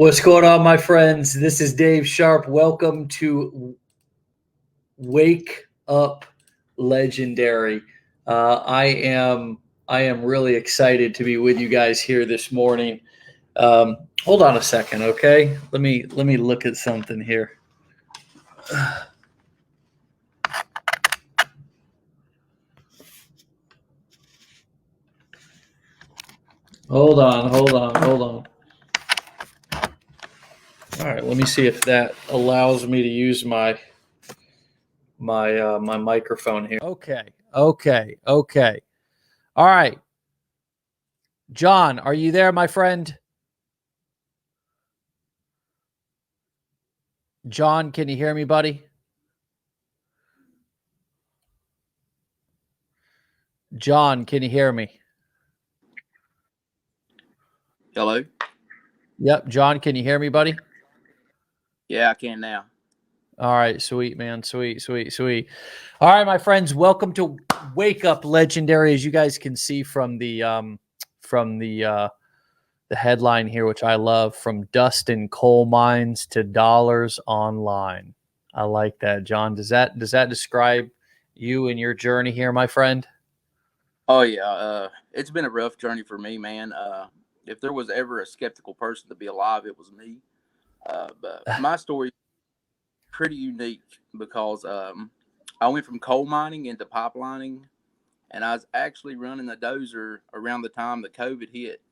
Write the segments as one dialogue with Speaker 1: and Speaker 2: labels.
Speaker 1: What's going on, my friends? This is Dave Sharpe. Welcome to Wake Up Legendary. I am really excited to be with you guys here this morning. Hold on a second, okay? Let me look at something here. Hold on. All right, let me see if that allows me to use my microphone here. Okay. All right. John, are you there, my friend? John, can you hear me, buddy? John, can you hear me?
Speaker 2: Hello?
Speaker 1: Yep. John, can you hear me, buddy?
Speaker 2: Yeah, I can now.
Speaker 1: All right. Sweet, man. Sweet. All right, my friends. Welcome to Wake Up Legendary. As you guys can see from the headline here, which I love, from dust in coal mines to dollars online. I like that, John. Does that describe you and your journey here, my friend?
Speaker 2: Oh, yeah. It's been a rough journey for me, man. If there was ever a skeptical person to be alive, it was me. But my story is pretty unique because I went from coal mining into pipelining, and I was actually running a dozer around the time that COVID hit.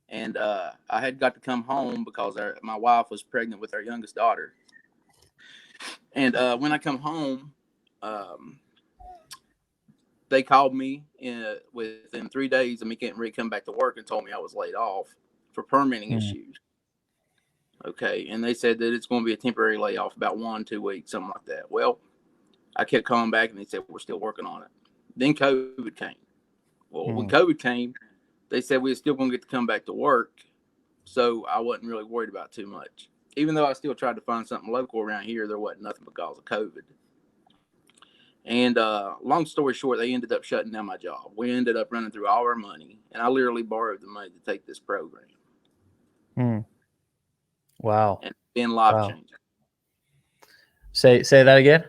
Speaker 2: And I had got to come home because my wife was pregnant with our youngest daughter. And when I come home, they called me within 3 days of me getting ready to come back to work and told me I was laid off for permitting issues. Okay, and they said that it's going to be a temporary layoff, about 1-2 weeks, something like that. Well, I kept calling back, and they said we're still working on it. Then COVID came. Well, when COVID came, they said we were still going to get to come back to work, so I wasn't really worried about too much. Even though I still tried to find something local around here, there wasn't nothing because of COVID. And long story short, they ended up shutting down my job. We ended up running through all our money, and I literally borrowed the money to take this program.
Speaker 1: Wow.
Speaker 2: And it's been life-changing.
Speaker 1: Say that again.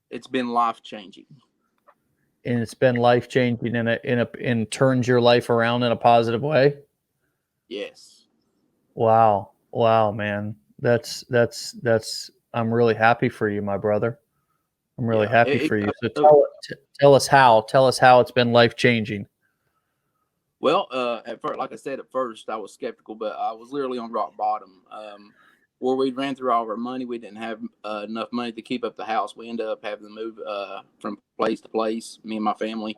Speaker 2: It's been life-changing.
Speaker 1: And it's been life-changing and turns your life around in a positive way?
Speaker 2: Yes.
Speaker 1: Wow, man. That's I'm really happy for you, my brother. I'm really happy for you. So tell us how it's been life-changing.
Speaker 2: Well, at first, like I said, at first I was skeptical, but I was literally on rock bottom. Where we ran through all of our money, we didn't have enough money to keep up the house. We ended up having to move from place to place, me and my family.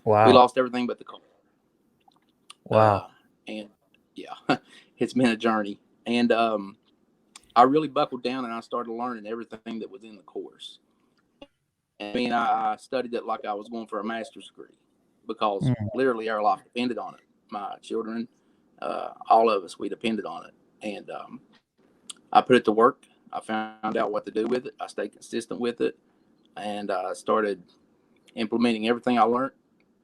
Speaker 1: Wow.
Speaker 2: We lost everything but the car.
Speaker 1: Wow.
Speaker 2: And yeah, it's been a journey. And I really buckled down, and I started learning everything that was in the course. And I studied it like I was going for a master's degree, because literally our life depended on it. My children, all of us, we depended on it. And I put it to work. I found out what to do with it. I stayed consistent with it. And I started implementing everything I learned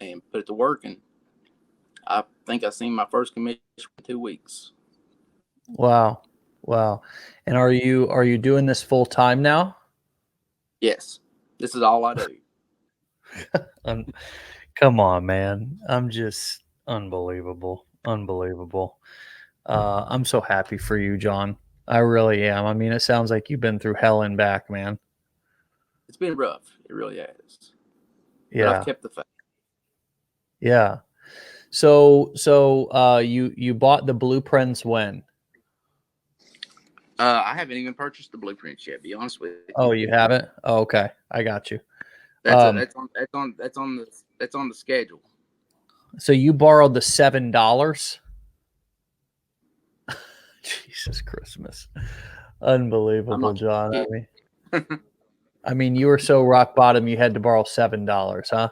Speaker 2: and put it to work. And I think I seen my first commission in 2 weeks.
Speaker 1: Wow. And are you doing this full time now?
Speaker 2: Yes. This is all I do.
Speaker 1: Come on, man. I'm just unbelievable. I'm so happy for you, John. I really am. I mean, it sounds like you've been through hell and back, man.
Speaker 2: It's been rough. It really has.
Speaker 1: Yeah.
Speaker 2: But I've kept the faith.
Speaker 1: Yeah. So you bought the blueprints when?
Speaker 2: I haven't even purchased the blueprints yet, be honest with you.
Speaker 1: Oh, you haven't? Oh, okay. I got you.
Speaker 2: That's on the schedule.
Speaker 1: So you borrowed the $7? Jesus Christmas. Unbelievable, John. I mean, you were so rock bottom you had to borrow $7, huh?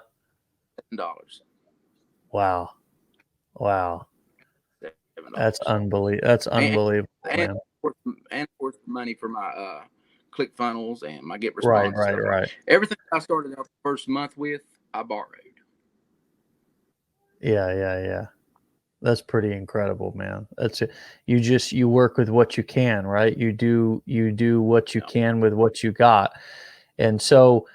Speaker 2: $7.
Speaker 1: Wow. That's unbelievable.
Speaker 2: And of course money for my ClickFunnels and my Get Response.
Speaker 1: Right.
Speaker 2: Everything I started out the first month with, I borrowed.
Speaker 1: Yeah. That's pretty incredible, man. That's it. You work with what you can, right? You do what you
Speaker 2: Yeah.
Speaker 1: can with what you got. And so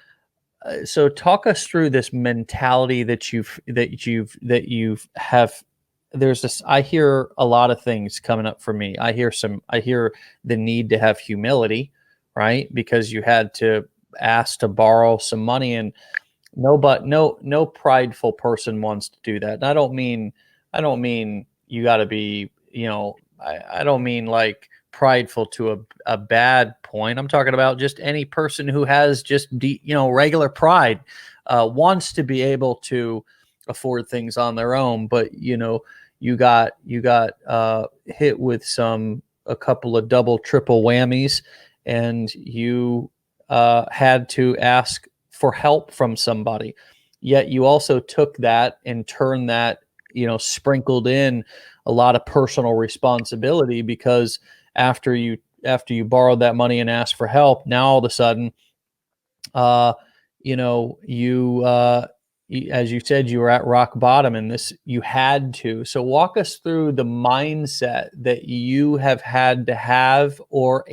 Speaker 1: talk us through this mentality that you've have. There's this. I hear a lot of things coming up for me. I hear the need to have humility, right? Because you had to ask to borrow some money, and no prideful person wants to do that. And I don't mean you got to be, I don't mean like prideful to a bad point. I'm talking about just any person who has just regular pride, wants to be able to afford things on their own, but you got hit with a couple of double triple whammies, and you had to ask for help from somebody. Yet you also took that and turned that, sprinkled in a lot of personal responsibility, because after you borrowed that money and asked for help, now all of a sudden, uh, as you said, you were at rock bottom, and this you had to. So walk us through the mindset that you have had to have, or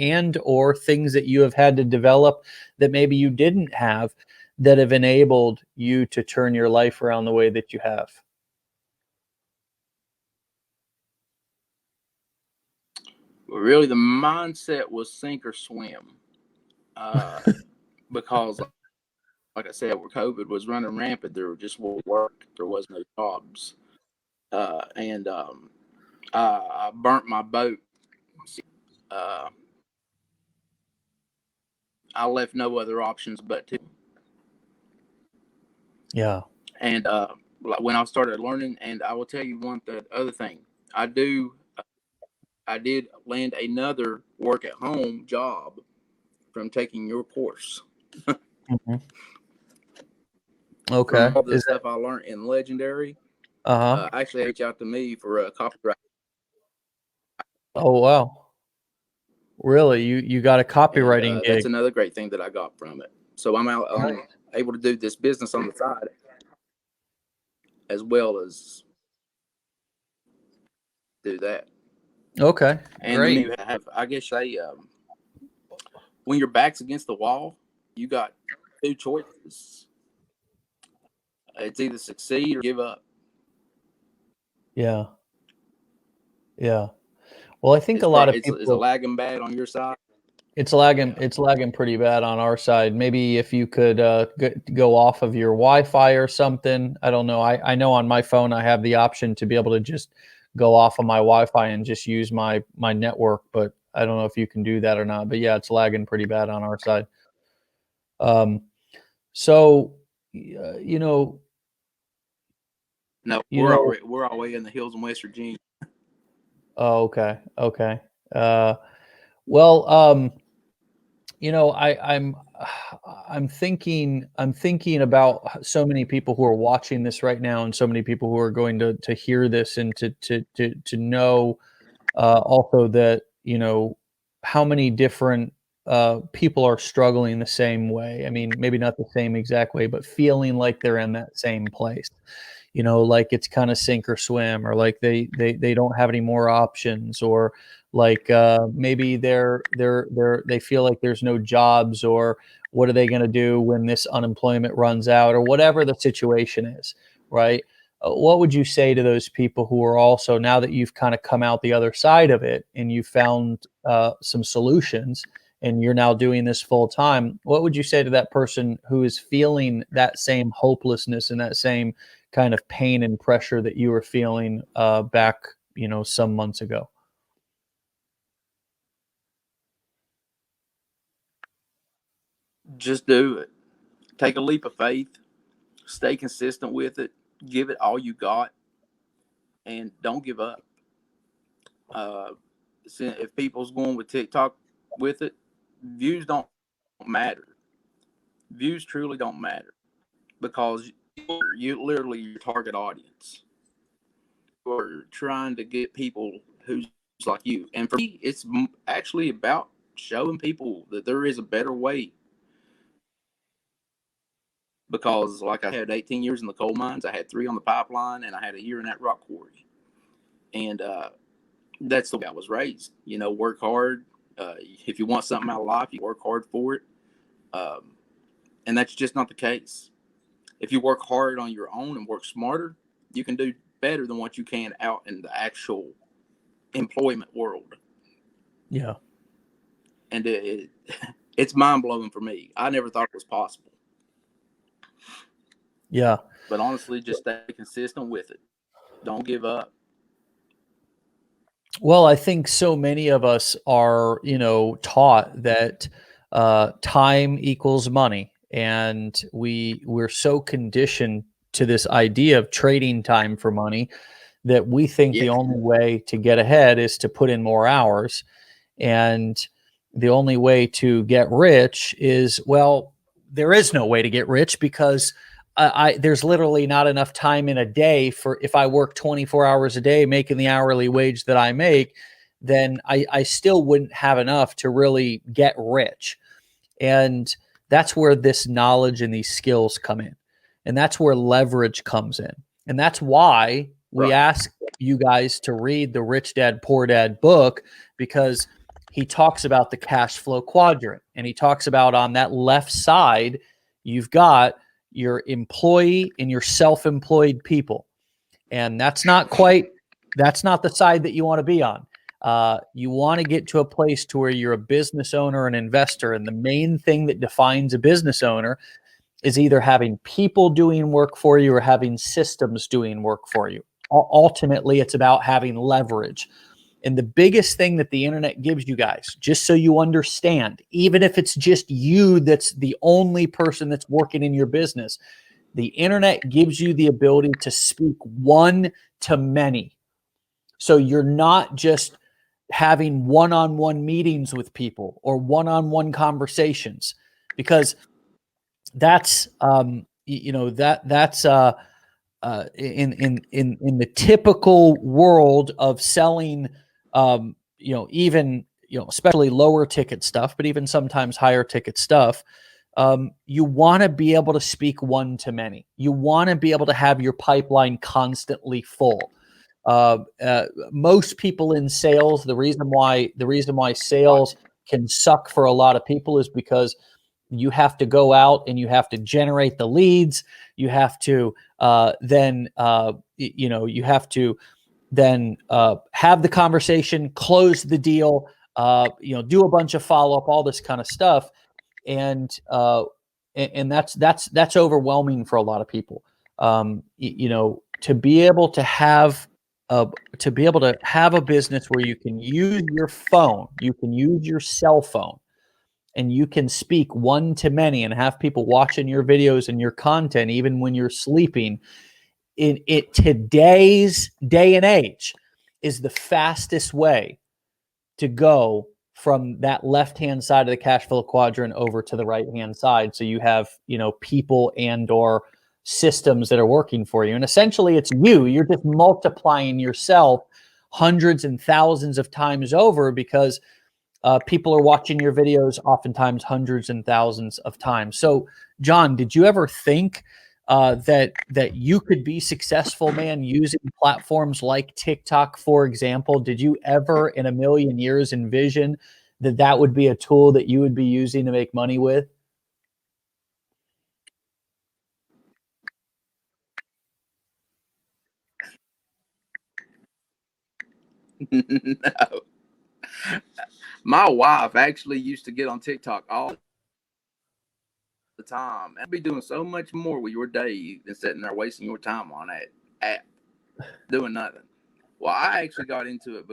Speaker 1: things that you have had to develop that maybe you didn't have, that have enabled you to turn your life around the way that you have.
Speaker 2: But really, the mindset was sink or swim, uh, because, like I said, where COVID was running rampant, there just wasn't work, there was no jobs, and I burnt my boat. Uh, I left no other options but to.
Speaker 1: Yeah.
Speaker 2: And when I started learning, and I will tell you the other thing, I do. I did land another work at home job from taking your course.
Speaker 1: Mhm. Okay.
Speaker 2: From all the
Speaker 1: Is that
Speaker 2: stuff I learned in Legendary,
Speaker 1: uh-huh.
Speaker 2: actually reached out to me for a copyright,
Speaker 1: Oh wow. Really? You got a
Speaker 2: and
Speaker 1: copywriting
Speaker 2: that's
Speaker 1: gig.
Speaker 2: another great thing that I got from it. So I'm able to do this business on the side as well as do that.
Speaker 1: Okay.
Speaker 2: And then
Speaker 1: Great.
Speaker 2: you have, I guess, when your back's against the wall, you got two choices. It's either succeed or give up.
Speaker 1: Yeah. Yeah. Well, I think a lot of
Speaker 2: It's a
Speaker 1: people,
Speaker 2: lagging bad on your side. Yeah.
Speaker 1: it's lagging pretty bad on our side. Maybe if you could go off of your Wi-Fi or something. I don't know. I know on my phone I have the option to be able to just go off of my Wi-Fi and just use my network, but I don't know if you can do that or not. But yeah, it's lagging pretty bad on our side. Um, so you know,
Speaker 2: No,
Speaker 1: you know.
Speaker 2: we're all the way in the hills in West Virginia.
Speaker 1: Oh, okay, okay. Uh, well, I'm thinking about so many people who are watching this right now, and so many people who are going to hear this, and to know also that how many different people are struggling the same way. I mean, maybe not the same exact way, but feeling like they're in that same place. Like it's kind of sink or swim, or like they don't have any more options, or like maybe they feel like there's no jobs, or what are they going to do when this unemployment runs out, or whatever the situation is, right? What would you say to those people who are also, now that you've kind of come out the other side of it and you found some solutions, and you're now doing this full time? What would you say to that person who is feeling that same hopelessness and that same kind of pain and pressure that you were feeling back, some months ago?
Speaker 2: Just do it. Take a leap of faith. Stay consistent with it. Give it all you got, and don't give up. Uh, if people's going with TikTok with it, views don't matter. Views truly don't matter, because you literally your target audience. You're trying to get people who's like you. And for me, it's actually about showing people that there is a better way. Because, like, I had 18 years in the coal mines, I had 3 on the pipeline, and I had a year in that rock quarry. And that's the way I was raised. You know, work hard. If you want something out of life, you work hard for it. And that's just not the case. If you work hard on your own and work smarter, you can do better than what you can out in the actual employment world.
Speaker 1: Yeah.
Speaker 2: And it's mind-blowing for me. I never thought it was possible.
Speaker 1: Yeah.
Speaker 2: But honestly, just stay consistent with it. Don't give up.
Speaker 1: Well, I think so many of us are, taught that time equals money, and we're so conditioned to this idea of trading time for money that we think the only way to get ahead is to put in more hours, and the only way to get rich is, well, there is no way to get rich because there's literally not enough time in a day for, if I work 24 hours a day making the hourly wage that I make, then I still wouldn't have enough to really get rich. And that's where this knowledge and these skills come in. And that's where leverage comes in. And that's why we ask you guys to read the Rich Dad, Poor Dad book, because he talks about the cash flow quadrant. And he talks about, on that left side, you've got your employee and your self-employed people. And that's not the side that you want to be on. You want to get to a place to where you're a business owner, an investor. And the main thing that defines a business owner is either having people doing work for you or having systems doing work for you. Ultimately, it's about having leverage. And the biggest thing that the internet gives you guys, just so you understand, even if it's just you that's the only person that's working in your business, the internet gives you the ability to speak one to many. So you're not just having one-on-one meetings with people or one-on-one conversations, because that's that's in the typical world of selling, even, especially lower ticket stuff, but even sometimes higher ticket stuff. You want to be able to speak one to many. You want to be able to have your pipeline constantly full. Most people in sales, the reason why sales can suck for a lot of people is because you have to go out and you have to generate the leads. You have to then have the conversation, close the deal, do a bunch of follow up, all this kind of stuff, and that's overwhelming for a lot of people. To be able to have a business where you can use your phone, you can use your cell phone, and you can speak one to many and have people watching your videos and your content even when you're sleeping, in today's day and age, is the fastest way to go from that left-hand side of the cash flow quadrant over to the right-hand side. So you have, people and or systems that are working for you. And essentially it's you're just multiplying yourself hundreds and thousands of times over, because people are watching your videos oftentimes hundreds and thousands of times. So, John, did you ever think that you could be successful, man, using platforms like TikTok, for example? Did you ever in a million years envision that would be a tool that you would be using to make money with?
Speaker 2: No. My wife actually used to get on TikTok all the time. I'd be doing so much more with your day than sitting there wasting your time on that app doing nothing. Well, I actually got into it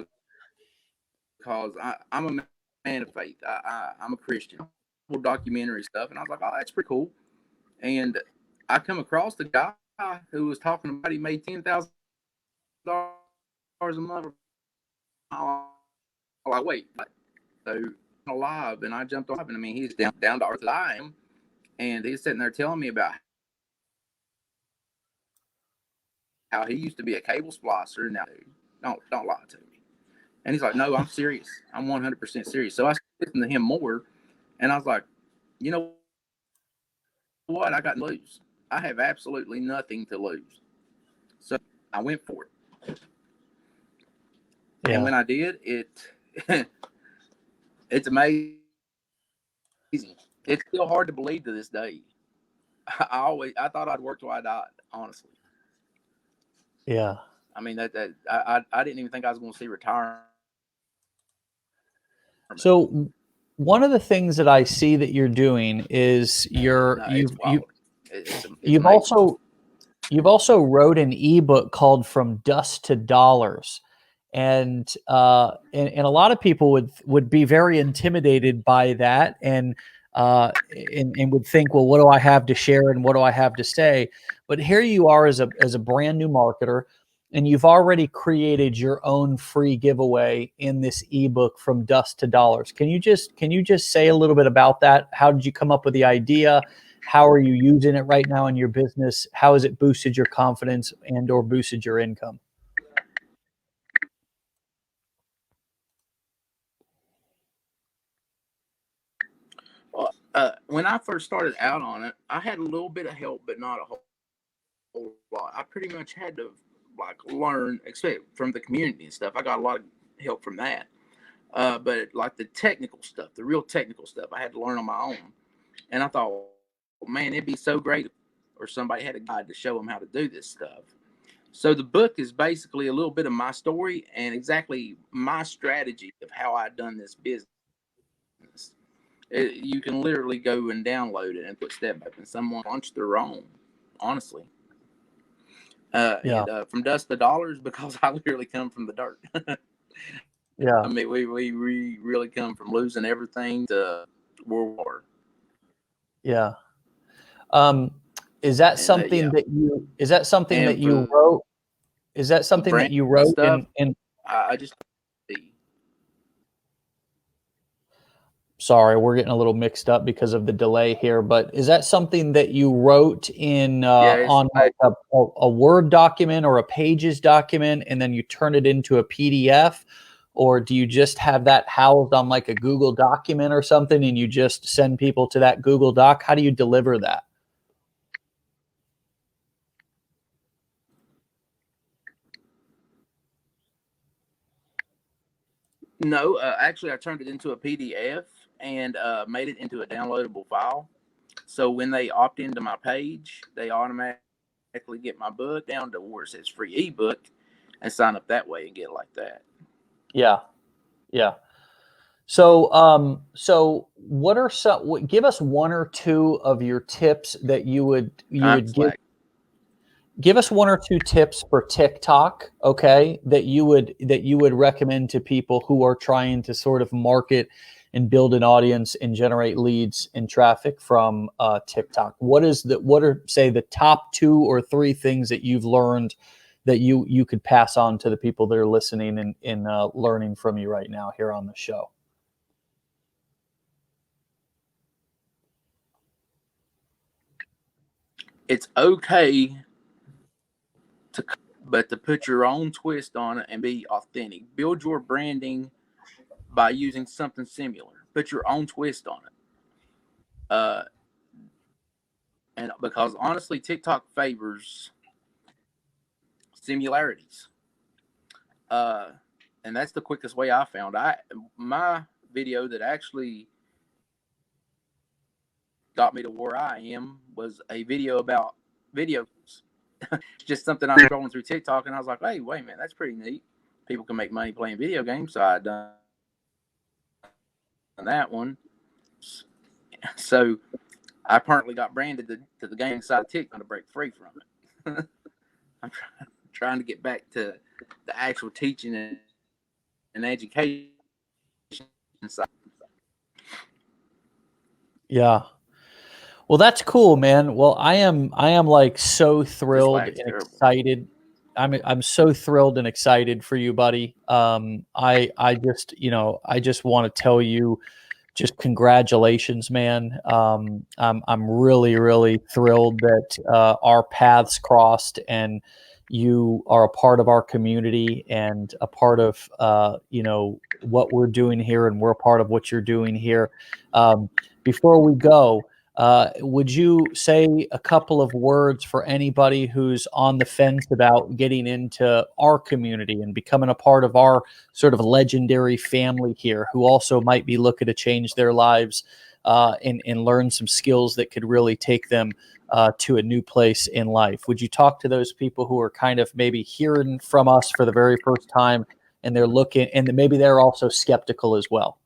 Speaker 2: because I'm a man of faith. I'm a Christian. Documentary stuff, and I was like, oh, that's pretty cool. And I come across the guy who was talking about he made $10,000 a month. I'm like, wait, so alive, and I jumped off, and I mean, he's down to earth as I am, and he's sitting there telling me about how he used to be a cable splicer. Now, don't lie to me. And he's like, no, I'm serious. I'm 100% serious. So I listened to him more, and I was like, you know what? I got to lose. I have absolutely nothing to lose. So I went for it. And when I did, it's amazing. It's still hard to believe to this day. I thought I'd work till I died, honestly.
Speaker 1: Yeah.
Speaker 2: I mean I didn't even think I was going to see retirement.
Speaker 1: So one of the things that I see that you're doing is you've also wrote an ebook called From Dust to Dollars. And a lot of people would be very intimidated by that and would think, well, what do I have to share and what do I have to say? But here you are as a brand new marketer, and you've already created your own free giveaway in this ebook From Dust to Dollars. Can you just say a little bit about that? How did you come up with the idea? How are you using it right now in your business? How has it boosted your confidence and or boosted your income?
Speaker 2: Well, when I first started out on it, I had a little bit of help, but not a whole lot. I pretty much had to learn, except from the community and stuff. I got a lot of help from that. But like the technical stuff, the real technical stuff, I had to learn on my own. And I thought, man, it'd be so great if somebody had a guide to show them how to do this stuff. So the book is basically a little bit of my story and exactly my strategy of how I done this business. You can literally go and download it and put step by step, and someone launched their own, honestly. And from dust to dollars, because I literally come from the dirt.
Speaker 1: Yeah.
Speaker 2: I mean, we really come from losing everything to World War.
Speaker 1: Yeah. Is that something that you wrote? Is that something that you wrote in
Speaker 2: I just
Speaker 1: Sorry, we're getting a little mixed up because of the delay here, but is that something that you wrote in on like a Word document or a Pages document, and then you turn it into a PDF? Or do you just have that housed on like a Google document or something and you just send people to that Google Doc? How do you deliver that?
Speaker 2: No, actually I turned it into a PDF and made it into a downloadable file. So when they opt into my page, they automatically get my book down to where it says free ebook and sign up that way and get it like that.
Speaker 1: Yeah. Yeah. So, what are give us one or two of your tips that you would give us one or two tips for TikTok, okay, that you would recommend to people who are trying to sort of market and build an audience and generate leads and traffic from TikTok. What are say the top 2 or 3 things that you've learned that you could pass on to the people that are listening and learning from you right now here on the show?
Speaker 2: It's okay to put your own twist on it and be authentic. Build your branding by using something similar. Put your own twist on it. And because honestly, TikTok favors similarities. And that's the quickest way I found. My video that actually got me to where I am was a video about videos. Just something I was scrolling through TikTok and I was like, hey, wait a minute, that's pretty neat. People can make money playing video games. So I done that one. So I apparently got branded to the gaming side of TikTok to break free from it. I'm trying to get back to the actual teaching and education side.
Speaker 1: Yeah. Well, that's cool, man. Well, I am like so thrilled and excited. I'm so thrilled and excited for you, buddy. I just want to tell you, just congratulations, man. I'm really, really thrilled that our paths crossed and you are a part of our community and a part of what we're doing here, and we're a part of what you're doing here. Before we go, Would you say a couple of words for anybody who's on the fence about getting into our community and becoming a part of our sort of legendary family here, who also might be looking to change their lives and learn some skills that could really take them to a new place in life? Would you talk to those people who are kind of maybe hearing from us for the very first time, and they're looking, and maybe they're also skeptical as well?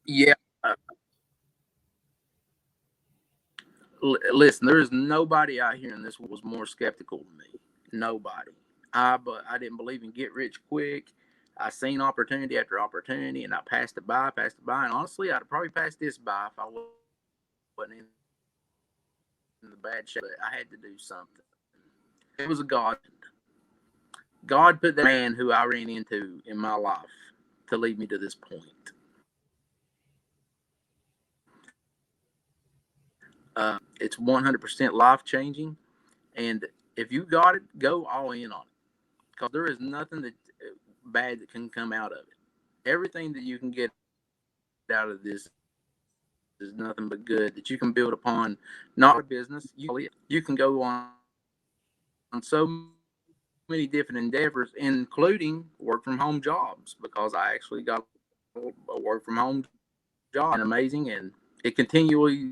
Speaker 2: Yeah. Listen, there is nobody out here in this world was more skeptical than me. Nobody. But I didn't believe in get rich quick. I seen opportunity after opportunity, and I passed it by. And honestly, I'd probably pass this by if I wasn't in the bad shape. But I had to do something. It was a God. God put the man who I ran into in my life to lead me to this point. It's 100% life changing, and if you got it, go all in on it, because there is nothing that bad that can come out of it. Everything that you can get out of this is nothing but good that you can build upon. Not a business, you can go on so many different endeavors, including work from home jobs, because I actually got a work from home job, and amazing, and it continues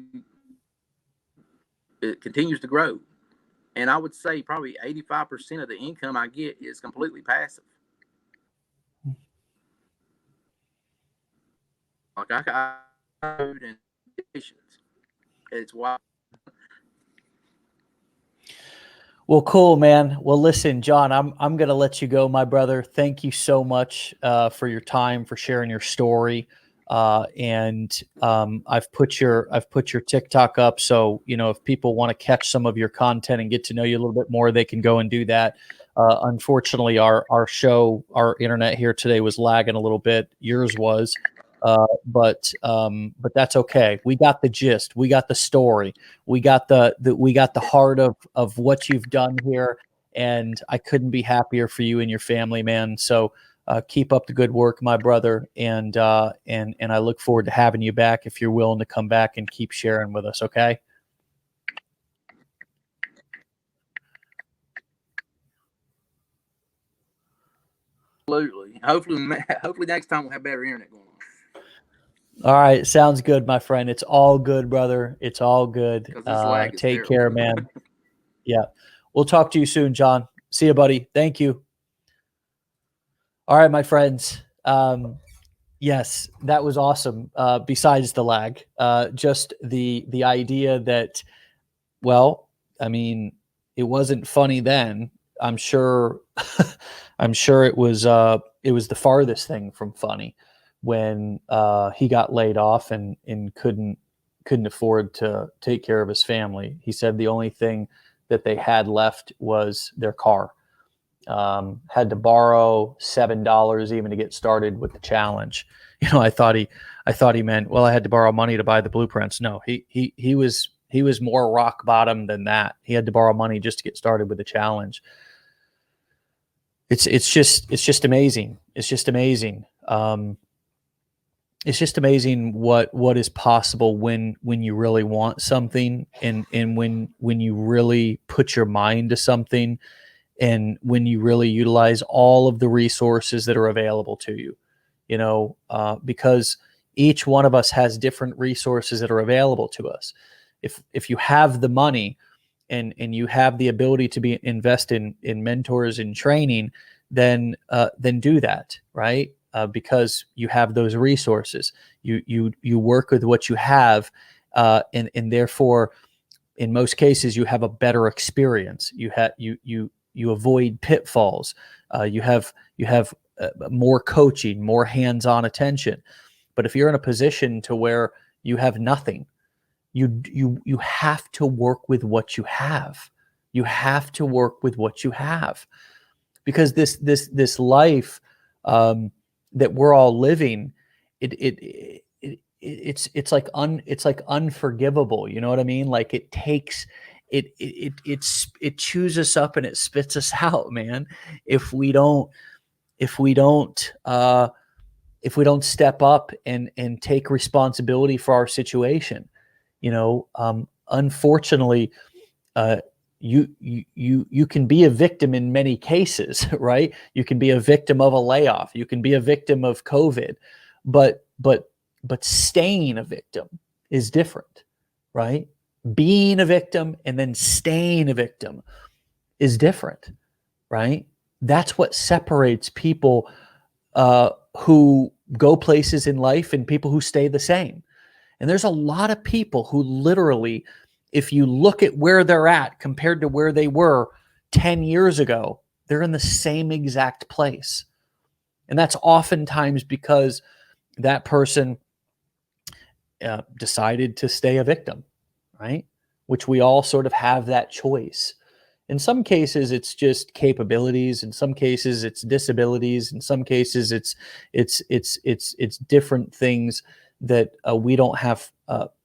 Speaker 2: to grow. And I would say probably 85% of the income I get is completely passive. Like I food and patience. It's wild.
Speaker 1: Well, cool, man. Well, listen, John, I'm gonna let you go, my brother. Thank you so much for your time, for sharing your story. And I've put your TikTok up, so if people want to catch some of your content and get to know you a little bit more, they can go and do that. Unfortunately, our internet here today was lagging a little bit. Yours was, but that's okay. We got the gist. We got the story. We got the heart of what you've done here, and I couldn't be happier for you and your family, man. So keep up the good work, my brother, and I look forward to having you back if you're willing to come back and keep sharing with us. Okay.
Speaker 2: Absolutely. Hopefully next time we'll have better internet going on.
Speaker 1: All right. Sounds good, my friend. It's all good, brother. It's all good. Take care, man. Yeah. We'll talk to you soon, John. See you, buddy. Thank you. All right, my friends. Yes, that was awesome. Besides the lag, just the idea that, well, I mean, it wasn't funny then. I'm sure, I'm sure it was the farthest thing from funny when he got laid off and couldn't afford to take care of his family. He said the only thing that they had left was their car. Had to borrow $7 even to get started with the challenge. I thought he meant, well, I had to borrow money to buy the blueprints. No, he was more rock bottom than that. He had to borrow money just to get started with the challenge. It's just amazing. It's just amazing. It's just amazing what is possible when you really want something, and when you really put your mind to something, and when you really utilize all of the resources that are available to you. Because each one of us has different resources that are available to us. If you have the money and you have the ability to invest in mentors and training, then do that, right? Because you have those resources. You work with what you have, and therefore, in most cases, you have a better experience. You avoid pitfalls. You have more coaching, more hands-on attention. But if you're in a position to where you have nothing, you have to work with what you have. You have to work with what you have, because this life that we're all living, it's like unforgivable. You know what I mean? Like it chews us up and it spits us out, man. If we don't if we don't step up and take responsibility for our situation. Unfortunately, you can be a victim in many cases, right? You can be a victim of a layoff. You can be a victim of COVID, but staying a victim is different, right? Being a victim and then staying a victim is different, right? That's what separates people who go places in life and people who stay the same. And there's a lot of people who literally, if you look at where they're at compared to where they were 10 years ago, they're in the same exact place. And that's oftentimes because that person decided to stay a victim, right? Which we all sort of have that choice. In some cases, it's just capabilities. In some cases, it's disabilities. In some cases, it's different things that we don't have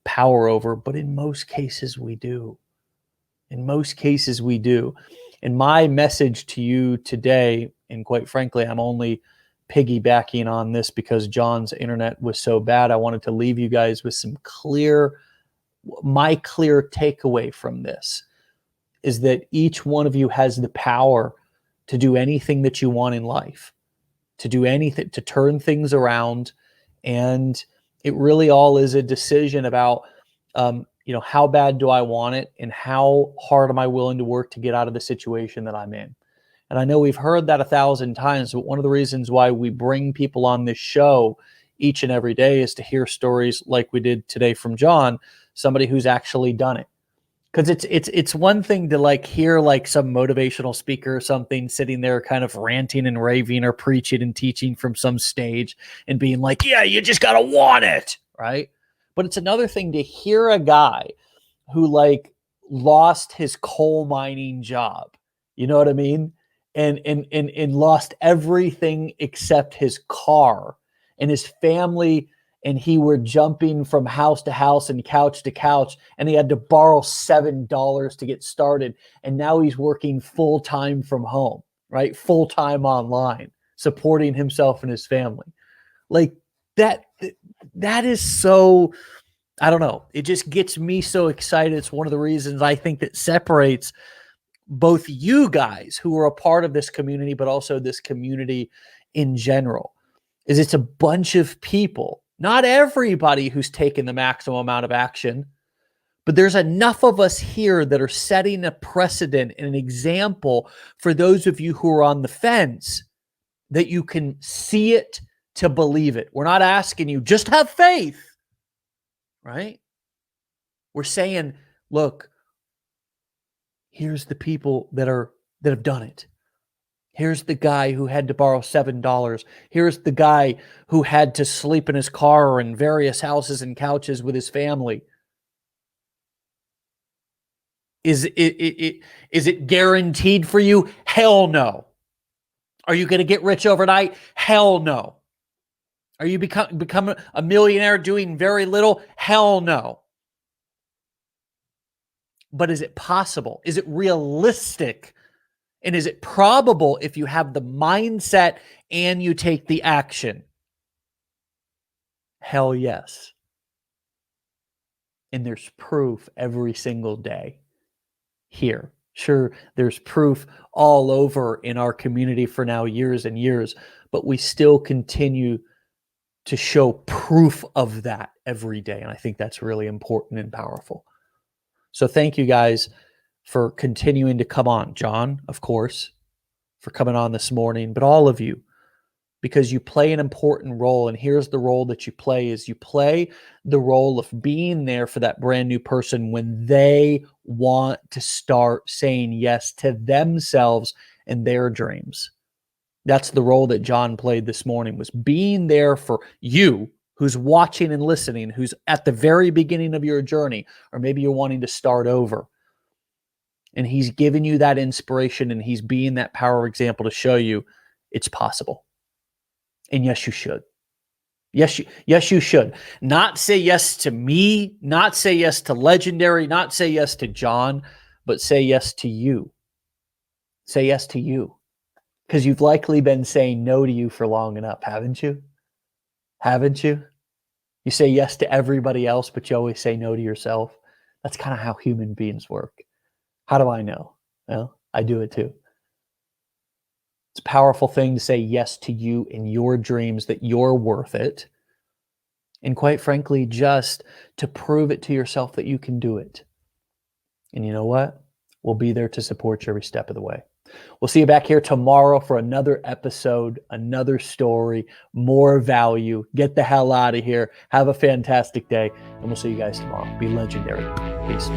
Speaker 1: power over. But in most cases, we do. In most cases, we do. And my message to you today, and quite frankly, I'm only piggybacking on this because John's internet was so bad. I wanted to leave you guys with my clear takeaway from this is that each one of you has the power to do anything that you want in life, to do anything, to turn things around. And it really all is a decision about, how bad do I want it and how hard am I willing to work to get out of the situation that I'm in? And I know we've heard that 1,000 times, but one of the reasons why we bring people on this show each and every day is to hear stories like we did today from John, somebody who's actually done it. Because it's one thing to hear some motivational speaker or something sitting there kind of ranting and raving or preaching and teaching from some stage and being like, yeah, you just got to want it, right? But it's another thing to hear a guy who lost his coal mining job, you know what I mean? And lost everything except his car and his family. And he were jumping from house to house and couch to couch, and he had to borrow $7 to get started. And now he's working full-time from home, right? Full-time online, supporting himself and his family. That is so, I don't know. It just gets me so excited. It's one of the reasons I think that separates both you guys who are a part of this community, but also this community in general, is it's a bunch of people. Not everybody who's taken the maximum amount of action, but there's enough of us here that are setting a precedent and an example for those of you who are on the fence that you can see it to believe it. We're not asking you, just have faith, right? We're saying, look, here's the people that have done it. Here's the guy who had to borrow $7. Here's the guy who had to sleep in his car or in various houses and couches with his family. Is it guaranteed for you? Hell no. Are you going to get rich overnight? Hell no. Are you become a millionaire doing very little? Hell no. But is it possible? Is it realistic? And is it probable if you have the mindset and you take the action? Hell yes. And there's proof every single day here. Sure, there's proof all over in our community for now years and years, but we still continue to show proof of that every day. And I think that's really important and powerful. So thank you guys for continuing to come on. John, of course, for coming on this morning, but all of you, because you play an important role. And here's the role that you play is you play the role of being there for that brand new person when they want to start saying yes to themselves and their dreams. That's the role that John played this morning, was being there for you who's watching and listening, who's at the very beginning of your journey, or maybe you're wanting to start over. And he's giving you that inspiration, and he's being that power example to show you it's possible. And yes, you should. Yes, you should. Not say yes to me, not say yes to Legendary, not say yes to John, but say yes to you. Say yes to you. Because you've likely been saying no to you for long enough, haven't you? Haven't you? You say yes to everybody else, but you always say no to yourself. That's kind of how human beings work. How do I know? Well, I do it too. It's a powerful thing to say yes to you and your dreams, that you're worth it. And quite frankly, just to prove it to yourself that you can do it. And you know what? We'll be there to support you every step of the way. We'll see you back here tomorrow for another episode, another story, more value. Get the hell out of here. Have a fantastic day. And we'll see you guys tomorrow. Be legendary. Peace.